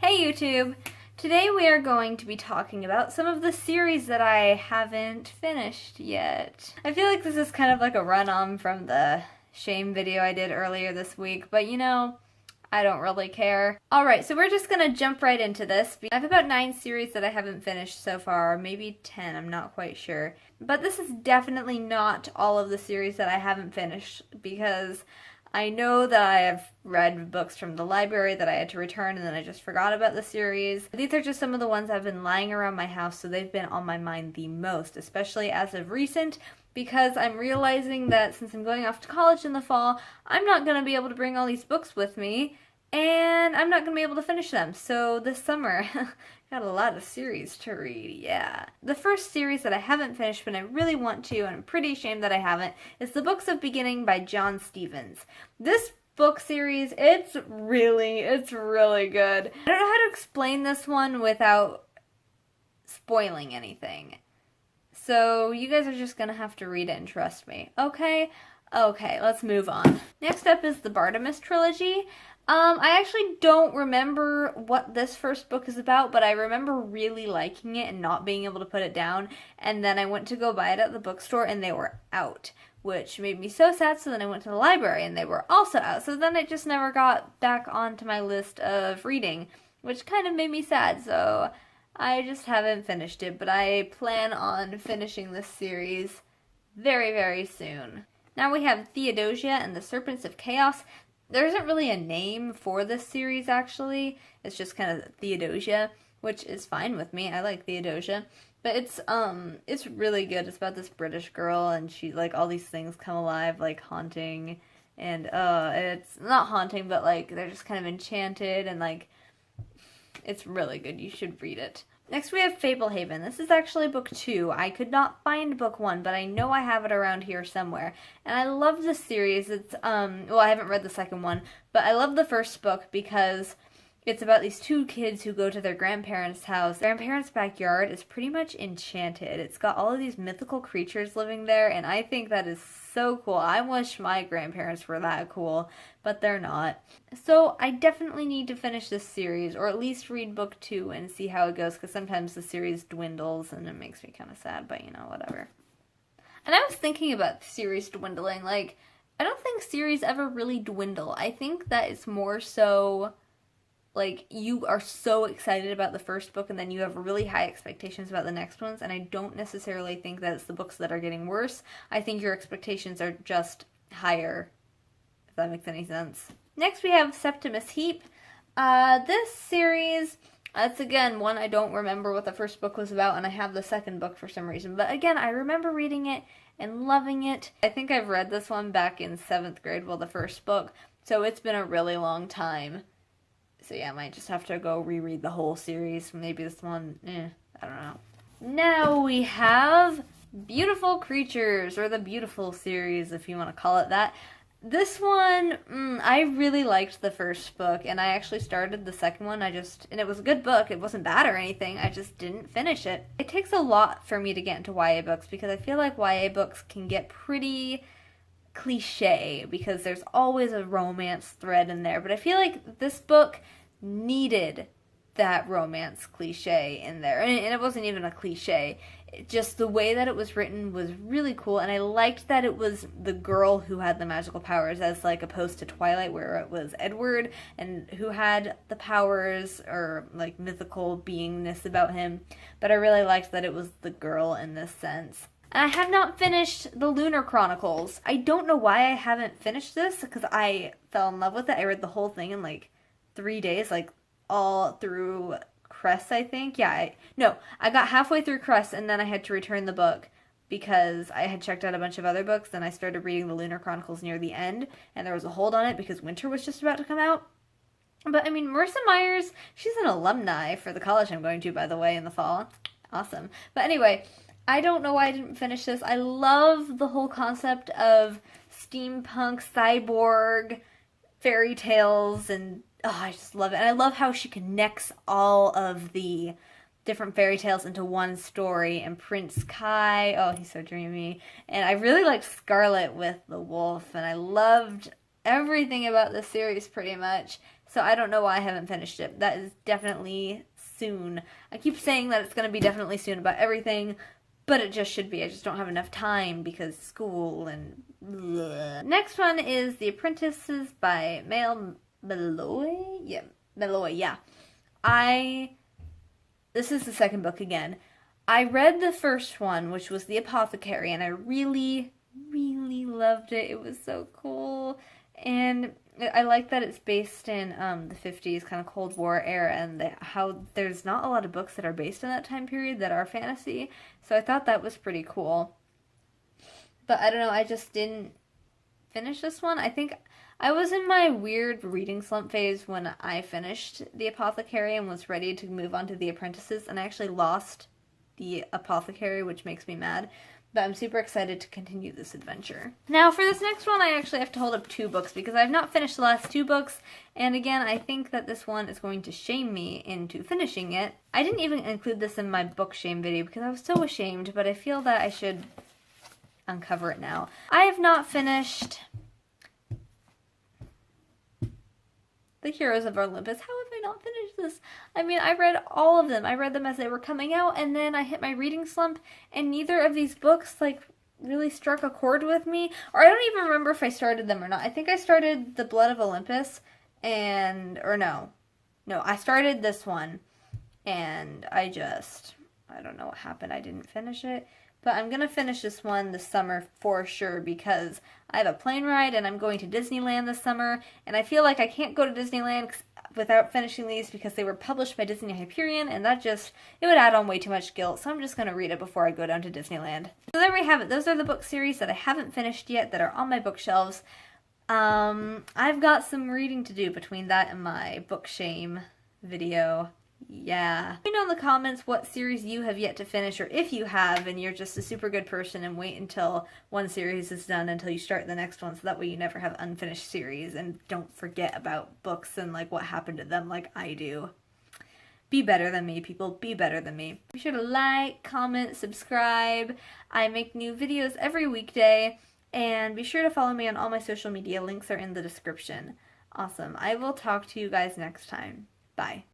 Hey YouTube! Today we are going to be talking about some of the series that I haven't finished yet. I feel like this is kind of like a run-on from the shame video I did earlier this week, but you know, I don't really care. Alright, so we're just gonna jump right into this. I have about 9 series that I haven't finished so far, maybe 10, I'm not quite sure. But this is definitely not all of the series that I haven't finished, because I know that I have read books from the library that I had to return and then I just forgot about the series. These are just some of the ones that have been lying around my house, so they've been on my mind the most, especially as of recent, because I'm realizing that since I'm going off to college in the fall, I'm not going to be able to bring all these books with me, and I'm not going to be able to finish them. So this summer, got a lot of series to read, yeah. The first series that I haven't finished, but I really want to, and I'm pretty ashamed that I haven't, is The Books of Beginning by John Stevens. This book series, it's really good. I don't know how to explain this one without spoiling anything. So you guys are just gonna have to read it and trust me, okay? Okay, let's move on. Next up is the Bartimaeus trilogy. I actually don't remember what this first book is about, but I remember really liking it and not being able to put it down, and then I went to go buy it at the bookstore and they were out, which made me so sad. So then I went to the library and they were also out, so then it just never got back onto my list of reading, which kind of made me sad, so I just haven't finished it, but I plan on finishing this series very soon. Now we have Theodosia and the Serpents of Chaos. There isn't really a name for this series, actually. It's just kind of Theodosia, which is fine with me. I like Theodosia. But it's really good. It's about this British girl, and she, like, all these things come alive, like haunting. And, it's not haunting, but, like, they're just kind of enchanted, and, like, it's really good. You should read it. Next we have Fablehaven. This is actually book 2. I could not find book 1, but I know I have it around here somewhere. And I love this series. It's, well, I haven't read the second one, but I love the first book because it's about these 2 kids who go to their grandparents' house. Their grandparents' backyard is pretty much enchanted. It's got all of these mythical creatures living there, and I think that is so cool. I wish my grandparents were that cool, but they're not. So I definitely need to finish this series, or at least read book 2 and see how it goes, because sometimes the series dwindles and it makes me kind of sad, but you know, whatever. And I was thinking about series dwindling, like, I don't think series ever really dwindle. I think that it's more so, like, you are so excited about the first book and then you have really high expectations about the next ones, and I don't necessarily think that it's the books that are getting worse. I think your expectations are just higher, if that makes any sense. Next we have Septimus Heap. This series, it's again one I don't remember what the first book was about, and I have the second book for some reason, but again, I remember reading it and loving it. I think I've read this one back in 7th grade, well, the first book, so it's been a really long time. So yeah, I might just have to go reread the whole series. Maybe this one, I don't know. Now we have Beautiful Creatures, or the Beautiful series, if you want to call it that. This one, I really liked the first book, and I actually started the second one. And it was a good book. It wasn't bad or anything. I just didn't finish it. It takes a lot for me to get into YA books, because I feel like YA books can get pretty cliche, because there's always a romance thread in there, but I feel like this book needed that romance cliche in there, and it wasn't even a cliche. Just the way that it was written was really cool, and I liked that it was the girl who had the magical powers, as like opposed to Twilight, where it was Edward and who had the powers, or like mythical beingness about him, but I really liked that it was the girl in this sense. And I have not finished the Lunar Chronicles. I don't know why I haven't finished this, because I fell in love with it. I read the whole thing in like 3 days, like all through Cress, I think. Yeah, I got halfway through Cress and then I had to return the book because I had checked out a bunch of other books. Then I started reading the Lunar Chronicles near the end, and there was a hold on it because winter was just about to come out. But I mean, Marissa Myers, she's an alumni for the college I'm going to, by the way, in the fall. Awesome. But anyway, I don't know why I didn't finish this. I love the whole concept of steampunk, cyborg, fairy tales, and I just love it. And I love how she connects all of the different fairy tales into one story. And Prince Kai, oh, he's so dreamy. And I really liked Scarlet with the wolf, and I loved everything about this series pretty much. So I don't know why I haven't finished it. That is definitely soon. I keep saying that it's going to be definitely soon about everything, but it just should be. I just don't have enough time because school and bleh. Next one is The Apprentices by Malloy? Yeah, Malloy, yeah. This is the second book again. I read the first one, which was The Apothecary, and I really, really loved it. It was so cool. And I like that it's based in the 50s, kind of Cold War era, and how there's not a lot of books that are based in that time period that are fantasy. So I thought that was pretty cool. But I don't know, I just didn't finish this one. I think I was in my weird reading slump phase when I finished The Apothecary and was ready to move on to The Apprentices, and I actually lost The Apothecary, which makes me mad. But I'm super excited to continue this adventure. Now for this next one, I actually have to hold up 2 books because I've not finished the last 2 books, and again, I think that this one is going to shame me into finishing it. I didn't even include this in my book shame video because I was so ashamed, but I feel that I should uncover it now. I have not finished The Heroes of Olympus. How have I not finished this? I mean, I read all of them. I read them as they were coming out, and then I hit my reading slump, and neither of these books, like, really struck a chord with me. Or I don't even remember if I started them or not. I think I started The Blood of Olympus, no, I started this one, and I don't know what happened. I didn't finish it. But I'm going to finish this one this summer for sure because I have a plane ride and I'm going to Disneyland this summer. And I feel like I can't go to Disneyland without finishing these because they were published by Disney Hyperion, and it would add on way too much guilt. So I'm just going to read it before I go down to Disneyland. So there we have it. Those are the book series that I haven't finished yet that are on my bookshelves. I've got some reading to do between that and my book shame video. Yeah. Let me know in the comments what series you have yet to finish, or if you have and you're just a super good person and wait until one series is done until you start the next one, so that way you never have unfinished series and don't forget about books and like what happened to them like I do. Be better than me, people. Be better than me. Be sure to like, comment, subscribe. I make new videos every weekday, and be sure to follow me on all my social media. Links are in the description. Awesome. I will talk to you guys next time. Bye.